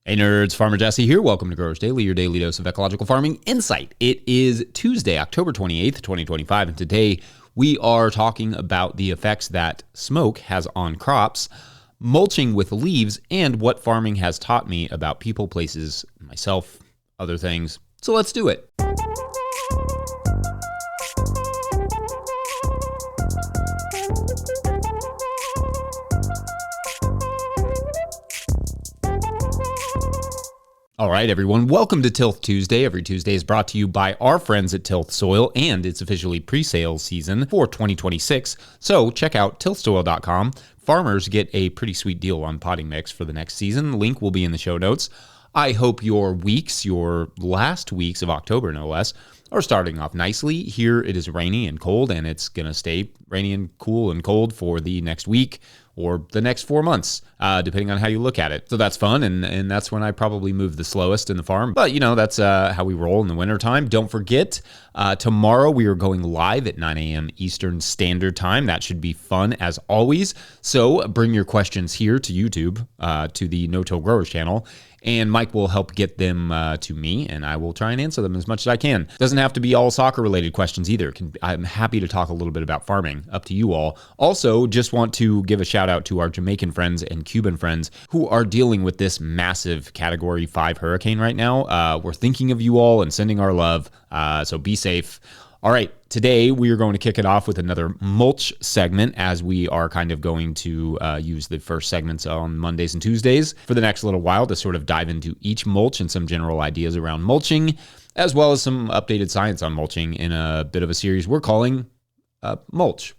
Hey nerds, Farmer Jesse here. Welcome to Growers Daily, your daily dose of ecological farming insight. It is Tuesday, October 28th, 2025, and today we are talking about the effects that smoke has on crops, mulching with leaves, and what farming has taught me about people, places, myself, other things. So let's do it. All right, everyone, welcome to Tilth Tuesday. Every Tuesday is brought to you by our friends at Tilth Soil, and it's officially pre-sale season for 2026. So check out tilthsoil.com. Farmers get a pretty sweet deal on potting mix for the next season. The link will be in the show notes. I hope your last weeks of October, no less, are starting off nicely. Here it is rainy and cold, and it's going to stay rainy and cool and cold for the next week or the next 4 months, depending on how you look at it. So that's fun, and that's when I probably move the slowest in the farm. But, you know, that's how we roll in the wintertime. Don't forget, tomorrow we are going live at 9 a.m. Eastern Standard Time. That should be fun, as always. So bring your questions here to YouTube, to the No-Till Growers channel, and Mike will help get them to me, and I will try and answer them as much as I can. Doesn't have to be all soccer-related questions either. I'm happy to talk a little bit about farming, up to you all. Also, just want to give a shout out to our Jamaican friends and Cuban friends who are dealing with this massive Category 5 hurricane right now. We're thinking of you all and sending our love, so be safe. All right, today we are going to kick it off with another mulch segment, as we are kind of going to use the first segments on Mondays and Tuesdays for the next little while to sort of dive into each mulch and some general ideas around mulching, as well as some updated science on mulching in a bit of a series we're calling Mulch,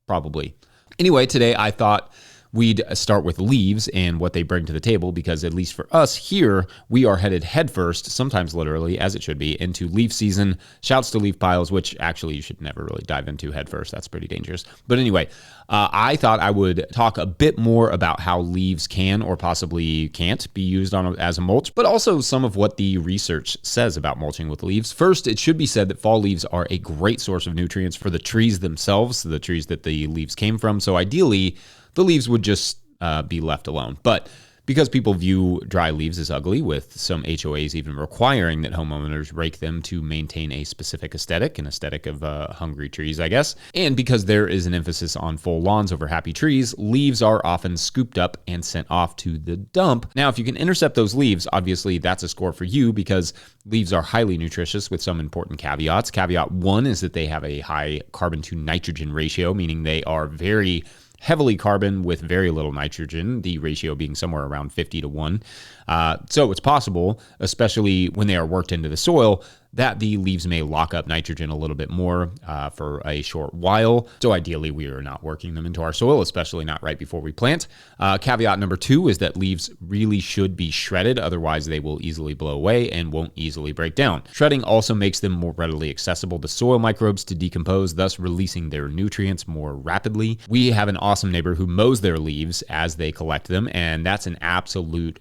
probably. Anyway, today I thought we'd start with leaves and what they bring to the table, because at least for us here, we are headed headfirst, sometimes literally, as it should be, into leaf season. Shouts to leaf piles, which actually you should never really dive into headfirst. That's pretty dangerous. But anyway, I thought I would talk a bit more about how leaves can or possibly can't be used as a mulch, but also some of what the research says about mulching with leaves. First, it should be said that fall leaves are a great source of nutrients for the trees themselves, the trees that the leaves came from. So ideally, the leaves would just be left alone. But because people view dry leaves as ugly, with some HOAs even requiring that homeowners rake them to maintain a specific aesthetic, an aesthetic of hungry trees, I guess, and because there is an emphasis on full lawns over happy trees, leaves are often scooped up and sent off to the dump. Now, if you can intercept those leaves, obviously that's a score for you, because leaves are highly nutritious with some important caveats. Caveat one is that they have a high carbon to nitrogen ratio, meaning they are very heavily carbon with very little nitrogen, the ratio being somewhere around 50 to 1. So it's possible, especially when they are worked into the soil, that the leaves may lock up nitrogen a little bit more for a short while. So ideally, we are not working them into our soil, especially not right before we plant. Caveat number two is that leaves really should be shredded, otherwise they will easily blow away and won't easily break down. Shredding also makes them more readily accessible to soil microbes to decompose, thus releasing their nutrients more rapidly. We have an awesome neighbor who mows their leaves as they collect them, and that's an absolute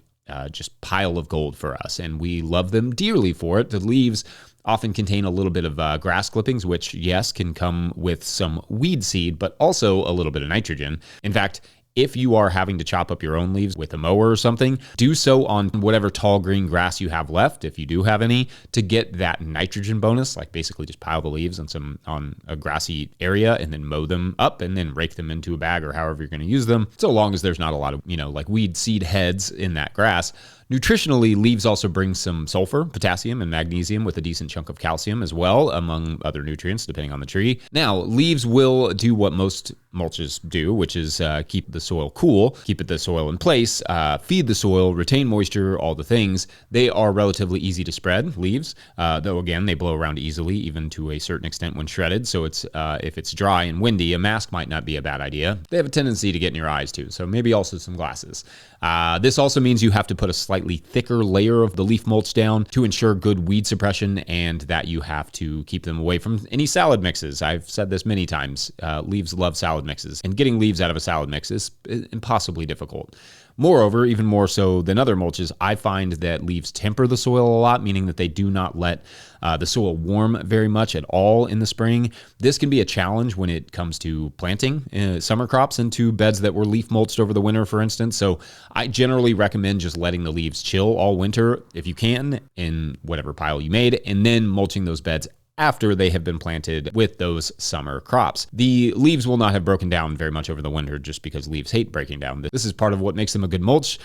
just pile of gold for us, and we love them dearly for it. The leaves often contain a little bit of grass clippings, which, yes, can come with some weed seed, but also a little bit of nitrogen. In fact, if you are having to chop up your own leaves with a mower or something, do so on whatever tall green grass you have left, if you do have any, to get that nitrogen bonus. Like basically just pile the leaves on a grassy area and then mow them up and then rake them into a bag or however you're going to use them, so long as there's not a lot of, like weed seed heads in that grass. Nutritionally, leaves also bring some sulfur, potassium, and magnesium with a decent chunk of calcium as well, among other nutrients, depending on the tree. Now, leaves will do what most mulches do, which is keep the soil cool, keep the soil in place, feed the soil, retain moisture, all the things. They are relatively easy to spread, leaves, though again, they blow around easily, even to a certain extent when shredded. So it's if it's dry and windy, a mask might not be a bad idea. They have a tendency to get in your eyes too, so maybe also some glasses. This also means you have to put a slightly thicker layer of the leaf mulch down to ensure good weed suppression, and that you have to keep them away from any salad mixes. I've said this many times. Leaves love salad mixes, and getting leaves out of a salad mix is impossibly difficult. Moreover, even more so than other mulches, I find that leaves temper the soil a lot, meaning that they do not let the soil warm very much at all in the spring. This can be a challenge when it comes to planting summer crops into beds that were leaf mulched over the winter, for instance. So I generally recommend just letting the leaves chill all winter if you can in whatever pile you made, and then mulching those beds after they have been planted with those summer crops. The leaves will not have broken down very much over the winter just because leaves hate breaking down. This is part of what makes them a good mulch.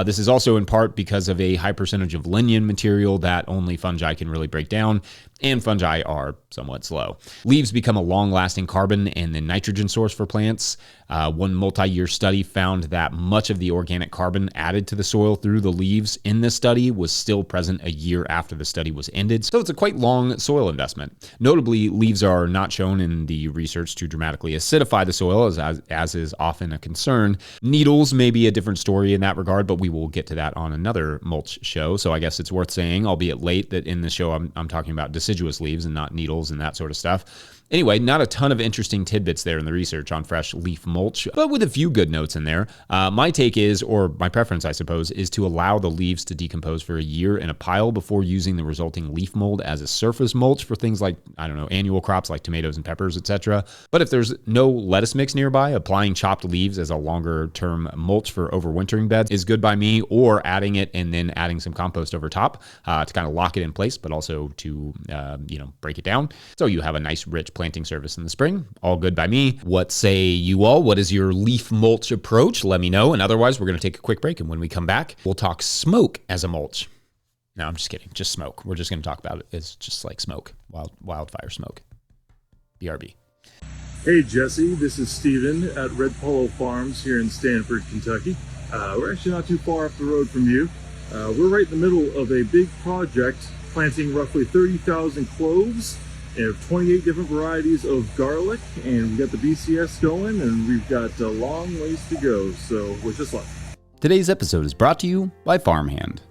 This is also in part because of a high percentage of lignin material that only fungi can really break down, and fungi are somewhat slow. Leaves become a long-lasting carbon and then nitrogen source for plants. One multi-year study found that much of the organic carbon added to the soil through the leaves in this study was still present a year after the study was ended. So it's a quite long soil investment. Notably, leaves are not shown in the research to dramatically acidify the soil, as is often a concern. Needles may be a different story in that regard, but we will get to that on another mulch show. So I guess it's worth saying, albeit late, that in this show I'm talking about deciduous leaves and not needles and that sort of stuff. Anyway, not a ton of interesting tidbits there in the research on fresh leaf mulch, but with a few good notes in there. My take is, or my preference, I suppose, is to allow the leaves to decompose for a year in a pile before using the resulting leaf mold as a surface mulch for things like, annual crops like tomatoes and peppers, etc. But if there's no lettuce mix nearby, applying chopped leaves as a longer-term mulch for overwintering beds is good by me, or adding it and then adding some compost over top to kind of lock it in place, but also to, break it down. So you have a nice, rich planting service in the spring. All good by me. What say you all? What is your leaf mulch approach? Let me know. And otherwise, we're going to take a quick break. And when we come back, we'll talk smoke as a mulch. No, I'm just kidding. Just smoke. We're just going to talk about it. It's just like smoke, wildfire smoke. BRB. Hey, Jesse. This is Steven at Red Polo Farms here in Stanford, Kentucky. We're actually not too far up the road from you. We're right in the middle of a big project planting roughly 30,000 cloves. We have 28 different varieties of garlic, and we've got the BCS going, and we've got a long ways to go, so wish us luck. Today's episode is brought to you by Farmhand.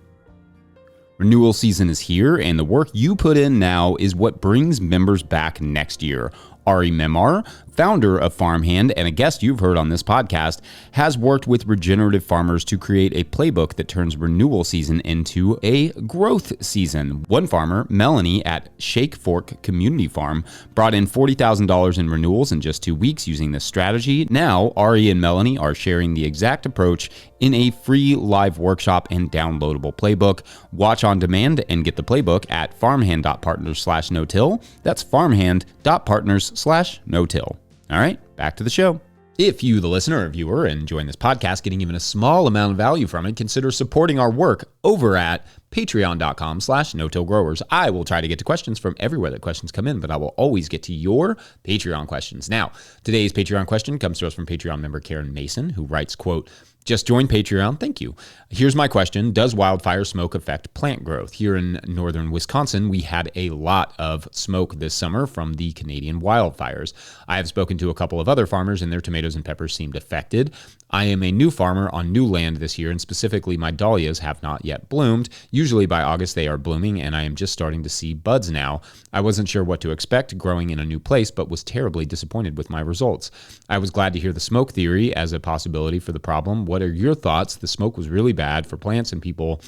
Renewal season is here, and the work you put in now is what brings members back next year. Ari Memar, founder of Farmhand and a guest you've heard on this podcast, has worked with regenerative farmers to create a playbook that turns renewal season into a growth season. One farmer, Melanie at Shake Fork Community Farm, brought in $40,000 in renewals in just 2 weeks using this strategy. Now, Ari and Melanie are sharing the exact approach in a free live workshop and downloadable playbook. Watch on demand and get the playbook at farmhand.partners/no-till. That's farmhand.partners/no-till. All right, back to the show. If you, the listener or viewer, are enjoying this podcast, getting even a small amount of value from it, consider supporting our work over at patreon.com/no-till-growers. I will try to get to questions from everywhere that questions come in, but I will always get to your Patreon questions. Now, today's Patreon question comes to us from Patreon member Karen Mason, who writes, quote, "Just joined Patreon. Thank you. Here's my question. Does wildfire smoke affect plant growth? Here in northern Wisconsin, we had a lot of smoke this summer from the Canadian wildfires. I have spoken to a couple of other farmers, and their tomatoes and peppers seemed affected. I am a new farmer on new land this year, and specifically my dahlias have not yet bloomed. Usually by August they are blooming, and I am just starting to see buds now. I wasn't sure what to expect growing in a new place, but was terribly disappointed with my results. I was glad to hear the smoke theory as a possibility for the problem. What are your thoughts? The smoke was really bad for plants and people.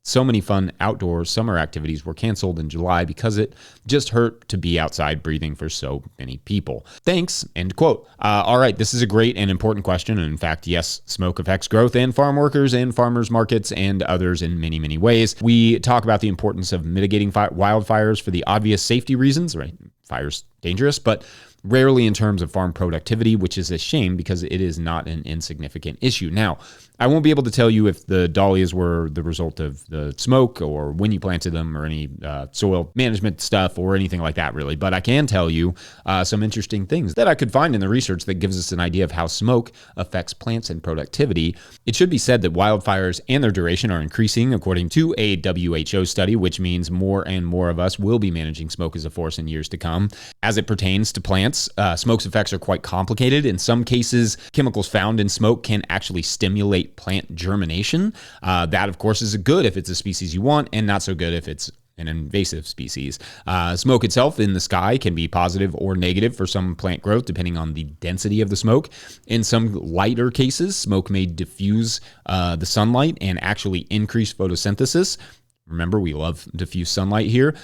So many fun outdoor summer activities were canceled in July because it just hurt to be outside breathing for so many people. Thanks," end quote. All right, this is a great and important question. And in fact, yes, smoke affects growth and farm workers and farmers markets and others in many, many ways. We talk about the importance of mitigating wildfires for the obvious safety reasons, right? Fire's dangerous, but rarely in terms of farm productivity, which is a shame because it is not an insignificant issue. Now, I won't be able to tell you if the dahlias were the result of the smoke or when you planted them or any soil management stuff or anything like that, really. But I can tell you some interesting things that I could find in the research that gives us an idea of how smoke affects plants and productivity. It should be said that wildfires and their duration are increasing according to a WHO study, which means more and more of us will be managing smoke as a force in years to come. As it pertains to plants, smoke's effects are quite complicated. In some cases, chemicals found in smoke can actually stimulate plant germination. That, of course, is good if it's a species you want and not so good if it's an invasive species. Smoke itself in the sky can be positive or negative for some plant growth, depending on the density of the smoke. In some lighter cases, smoke may diffuse the sunlight and actually increase photosynthesis. Remember, we love diffuse sunlight here.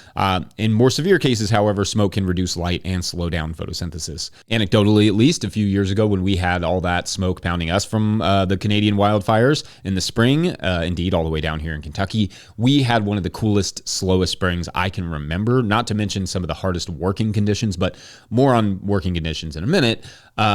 In more severe cases, however, smoke can reduce light and slow down photosynthesis. Anecdotally, at least, a few years ago when we had all that smoke pounding us from the Canadian wildfires in the spring, indeed all the way down here in Kentucky, we had one of the coolest, slowest springs I can remember, not to mention some of the hardest working conditions, but more on working conditions in a minute.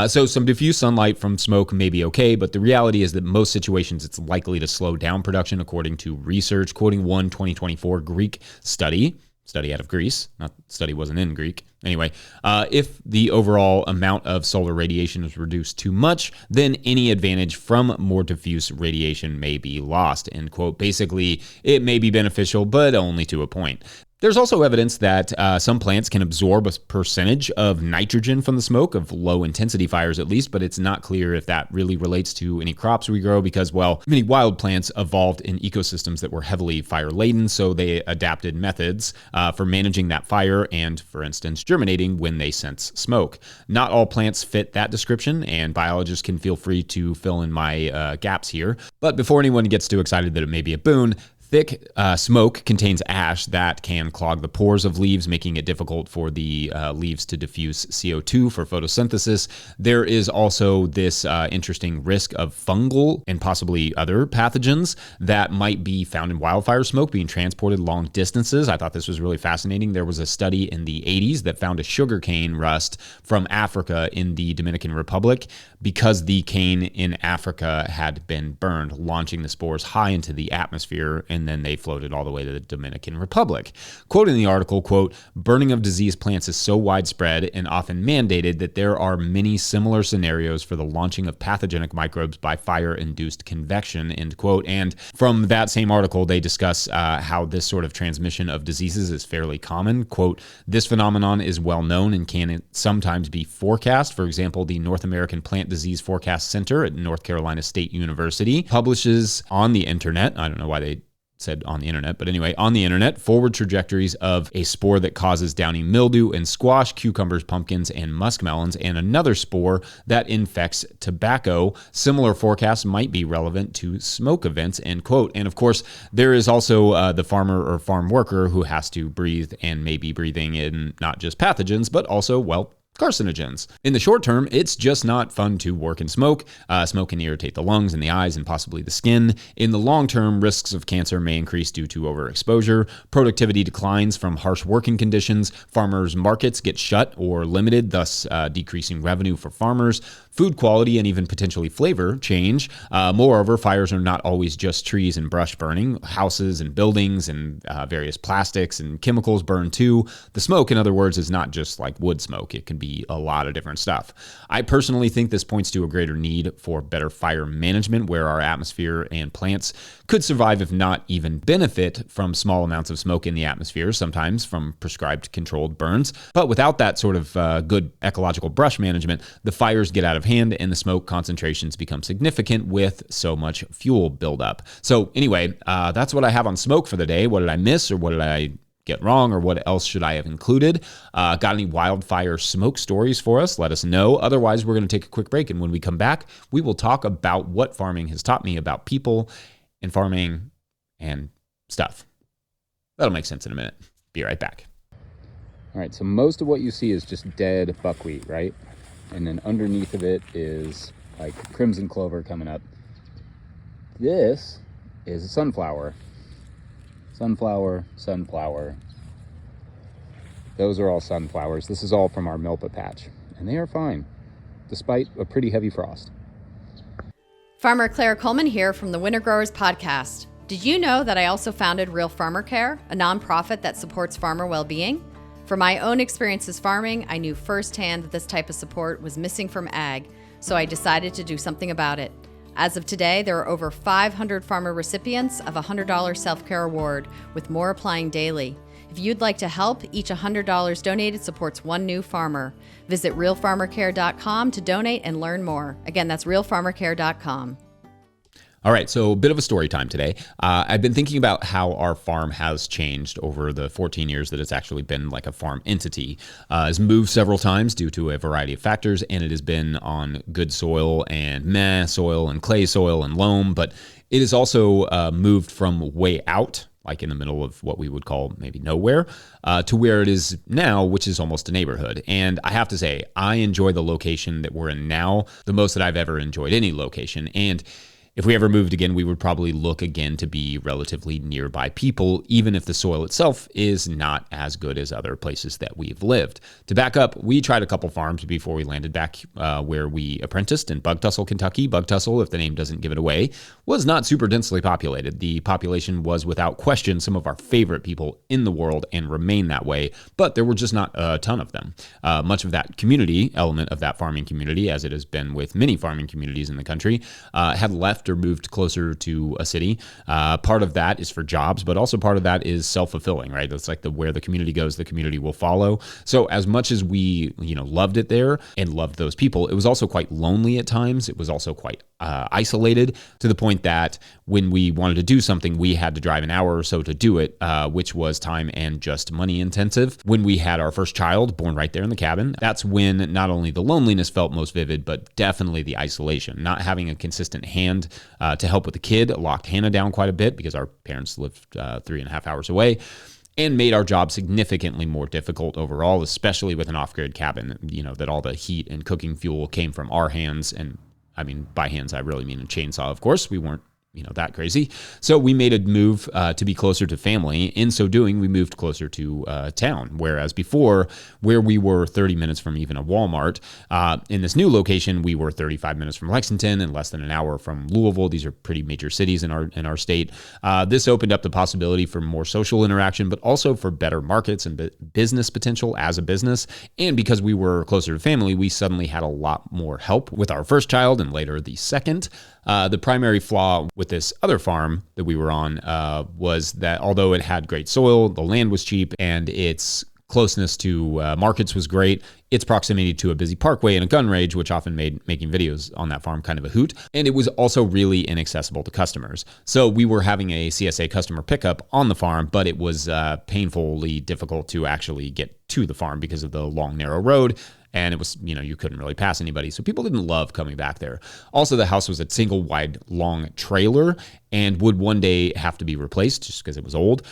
So some diffuse sunlight from smoke may be okay, but the reality is that most situations it's likely to slow down production, according to research, quoting one 2024 Greek study out of Greece. Not study wasn't in Greek. Anyway, if the overall amount of solar radiation is reduced too much, then any advantage from more diffuse radiation may be lost, end quote. Basically, it may be beneficial, but only to a point. There's also evidence that some plants can absorb a percentage of nitrogen from the smoke of low-intensity fires at least, but it's not clear if that really relates to any crops we grow because, well, many wild plants evolved in ecosystems that were heavily fire-laden, so they adapted methods for managing that fire and, for instance, germinating when they sense smoke. Not all plants fit that description, and biologists can feel free to fill in my gaps here. But before anyone gets too excited that it may be a boon, thick smoke contains ash that can clog the pores of leaves, making it difficult for the leaves to diffuse CO2 for photosynthesis. There is also this interesting risk of fungal and possibly other pathogens that might be found in wildfire smoke being transported long distances. I thought this was really fascinating. There was a study in the 80s that found a sugarcane rust from Africa in the Dominican Republic because the cane in Africa had been burned, launching the spores high into the atmosphere, and then they floated all the way to the Dominican Republic. Quoting the article, quote, "Burning of diseased plants is so widespread and often mandated that there are many similar scenarios for the launching of pathogenic microbes by fire-induced convection," end quote. And from that same article, they discuss how this sort of transmission of diseases is fairly common. Quote, "This phenomenon is well known and can sometimes be forecast. For example, the North American Plant Disease Forecast Center at North Carolina State University publishes on the internet," I don't know why they said on the internet, but anyway, on the internet, "forward trajectories of a spore that causes downy mildew in squash, cucumbers, pumpkins, and muskmelons, and another spore that infects tobacco. Similar forecasts might be relevant to smoke events," end quote. And of course, there is also the farmer or farm worker who has to breathe and may be breathing in not just pathogens, but also, well, carcinogens. In the short term, it's just not fun to work in smoke. Smoke can irritate the lungs and the eyes and possibly the skin. In the long term, risks of cancer may increase due to overexposure. Productivity declines from harsh working conditions. Farmers' markets get shut or limited, thus decreasing revenue for farmers. Food quality and even potentially flavor change. Moreover, fires are not always just trees and brush burning. Houses and buildings and various plastics and chemicals burn too. The smoke, in other words, is not just like wood smoke. It can be a lot of different stuff. I personally think this points to a greater need for better fire management, where our atmosphere and plants could survive, if not even benefit, from small amounts of smoke in the atmosphere, sometimes from prescribed controlled burns. But without that sort of good ecological brush management, the fires get out of hand and the smoke concentrations become significant with so much fuel buildup. So anyway, that's what I have on smoke for the day. What did I miss, or what did I get wrong, or what else should I have included? Got any wildfire smoke stories for us? Let us know. Otherwise, we're going to take a quick break, and when we come back, we will talk about what farming has taught me about people and farming and stuff. That'll make sense in a minute. Be right back. All right, so most of what you see is just dead buckwheat, right? And then underneath of it is like crimson clover coming up. This is a sunflower. Sunflower. Those are all sunflowers. This is all from our milpa patch, and they are fine, despite a pretty heavy frost. Farmer Claire Coleman here from the Winter Growers Podcast. Did you know that I also founded Real Farmer Care, a nonprofit that supports farmer well-being? From my own experiences farming, I knew firsthand that this type of support was missing from ag, so I decided to do something about it. As of today, there are over 500 farmer recipients of a $100 self-care award, with more applying daily. If you'd like to help, each $100 donated supports one new farmer. Visit realfarmercare.com to donate and learn more. Again, that's realfarmercare.com. All right, so a bit of a story time today. I've been thinking about how our farm has changed over the 14 years that it's actually been like a farm entity. It's moved several times due to a variety of factors, and it has been on good soil and meh soil and clay soil and loam, but it has also moved from way out, like in the middle of what we would call maybe nowhere, to where it is now, which is almost a neighborhood. And I have to say, I enjoy the location that we're in now the most that I've ever enjoyed any location. And if we ever moved again, we would probably look again to be relatively nearby people, even if the soil itself is not as good as other places that we've lived. To back up, we tried a couple farms before we landed back where we apprenticed in Bug Tussle, Kentucky. Bug Tussle, if the name doesn't give it away, was not super densely populated. The population was without question some of our favorite people in the world and remain that way, but there were just not a ton of them. Much of that community element of that farming community, as it has been with many farming communities in the country, had left or moved closer to a city. Part of that is for jobs, but also part of that is self-fulfilling, right? It's like where the community goes, the community will follow. So as much as we, loved it there and loved those people, it was also quite lonely at times. It was also quite isolated, to the point that when we wanted to do something, we had to drive an hour or so to do it, which was time and just money intensive. When we had our first child born right there in the cabin, that's when not only the loneliness felt most vivid, but definitely the isolation. Not having a consistent hand to help with the kid locked Hannah down quite a bit because our parents lived 3.5 hours away, and made our job significantly more difficult overall, especially with an off-grid cabin, that all the heat and cooking fuel came from our hands. And I mean, by hands, I really mean a chainsaw, of course. We weren't that crazy. So we made a move to be closer to family. In so doing, we moved closer to town. Whereas before, where we were 30 minutes from even a Walmart, in this new location, we were 35 minutes from Lexington and less than an hour from Louisville. These are pretty major cities in our state. This opened up the possibility for more social interaction, but also for better markets and business potential as a business. And because we were closer to family, we suddenly had a lot more help with our first child and later the second. The primary flaw with this other farm that we were on was that although it had great soil, the land was cheap, and its closeness to markets was great, its proximity to a busy parkway and a gun range, which often made making videos on that farm kind of a hoot. And it was also really inaccessible to customers. So we were having a CSA customer pickup on the farm, but it was painfully difficult to actually get to the farm because of the long, narrow road. And it was, you couldn't really pass anybody. So people didn't love coming back there. Also, the house was a single wide long trailer and would one day have to be replaced just because it was old.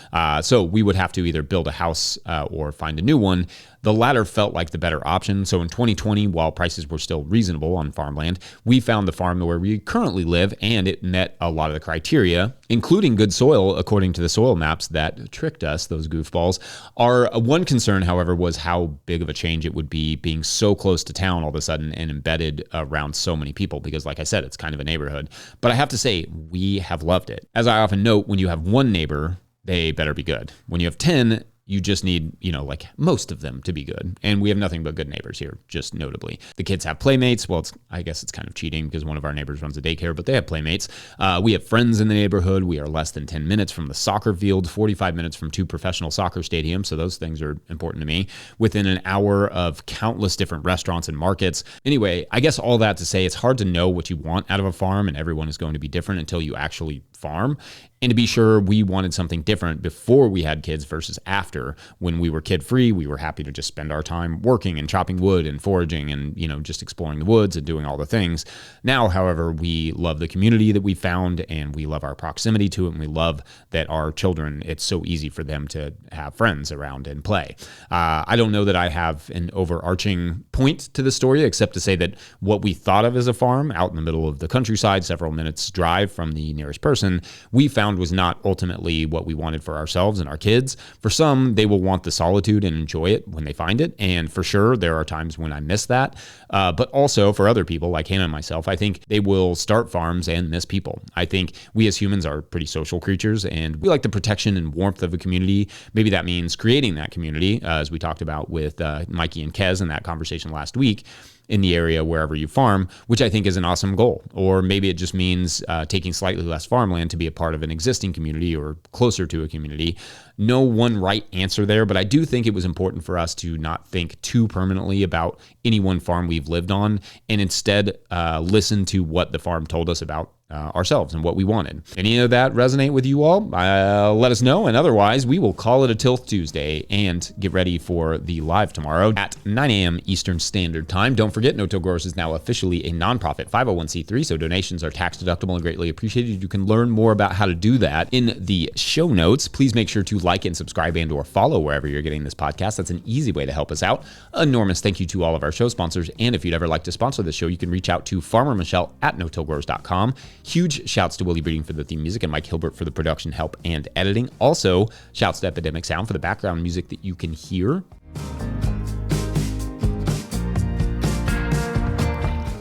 So we would have to either build a house or find a new one. The latter felt like the better option. So in 2020, while prices were still reasonable on farmland, we found the farm where we currently live, and it met a lot of the criteria, including good soil, according to the soil maps that tricked us, those goofballs. Our one concern, however, was how big of a change it would be being so close to town all of a sudden and embedded around so many people, because like I said, it's kind of a neighborhood. But I have to say, we have loved it. As I often note, when you have one neighbor, they better be good. When you have 10, you just need, like most of them to be good. And we have nothing but good neighbors here, just notably. The kids have playmates. Well, I guess it's kind of cheating because one of our neighbors runs a daycare, but they have playmates. We have friends in the neighborhood. We are less than 10 minutes from the soccer field, 45 minutes from 2 professional soccer stadiums. So those things are important to me. Within an hour of countless different restaurants and markets. Anyway, I guess all that to say, it's hard to know what you want out of a farm, and everyone is going to be different until you actually farm. And to be sure, we wanted something different before we had kids versus after. When we were kid-free, we were happy to just spend our time working and chopping wood and foraging and, just exploring the woods and doing all the things. Now, however, we love the community that we found, and we love our proximity to it, and we love that our children, it's so easy for them to have friends around and play. I don't know that I have an overarching point to the story, except to say that what we thought of as a farm out in the middle of the countryside, several minutes drive from the nearest person, we found was not ultimately what we wanted for ourselves and our kids. For some, they will want the solitude and enjoy it when they find it. And for sure, there are times when I miss that. But also for other people like Hannah and myself, I think they will start farms and miss people. I think we as humans are pretty social creatures, and we like the protection and warmth of a community. Maybe that means creating that community, as we talked about with Mikey and Kez in that conversation last week, in the area wherever you farm, which I think is an awesome goal. Or maybe it just means taking slightly less farmland to be a part of an existing community or closer to a community. No one right answer there, but I do think it was important for us to not think too permanently about any one farm we've lived on, and instead listen to what the farm told us about ourselves and what we wanted. Any of that resonate with you all? Let us know. And otherwise, we will call it a Tilth Tuesday and get ready for the live tomorrow at 9 a.m. Eastern Standard Time. Don't forget, No Till Growers is now officially a nonprofit 501c3, so donations are tax deductible and greatly appreciated. You can learn more about how to do that in the show notes. Please make sure to like and subscribe and or follow wherever you're getting this podcast. That's an easy way to help us out. Enormous thank you to all of our show sponsors. And if you'd ever like to sponsor the show, you can reach out to Farmer Michelle at notillgrowers.com. Huge shouts to Willie Breeding for the theme music and Mike Hilbert for the production help and editing. Also, shouts to Epidemic Sound for the background music that you can hear.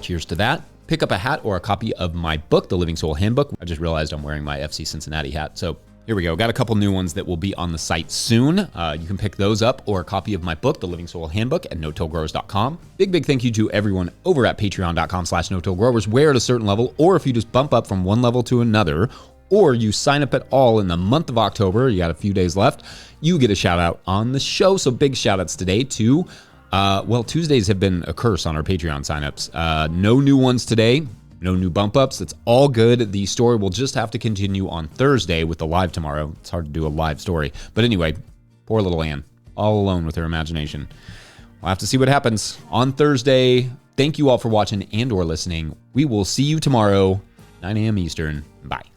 Cheers to that. Pick up a hat or a copy of my book, The Living Soil Handbook. I just realized I'm wearing my FC Cincinnati hat, so here we go. Got a couple new ones that will be on the site soon. You can pick those up or a copy of my book, The Living Soil Handbook, at notillgrowers.com. Big thank you to everyone over at patreon.com/notillgrowers, where at a certain level, or if you just bump up from one level to another, or you sign up at all in the month of October, you got a few days left, you get a shout out on the show. So big shout outs today to, Tuesdays have been a curse on our Patreon signups. No new ones today. No new bump ups. It's all good. The story will just have to continue on Thursday with the live tomorrow. It's hard to do a live story. But anyway, poor little Anne, all alone with her imagination. We'll have to see what happens on Thursday. Thank you all for watching and or listening. We will see you tomorrow, 9 a.m. Eastern. Bye.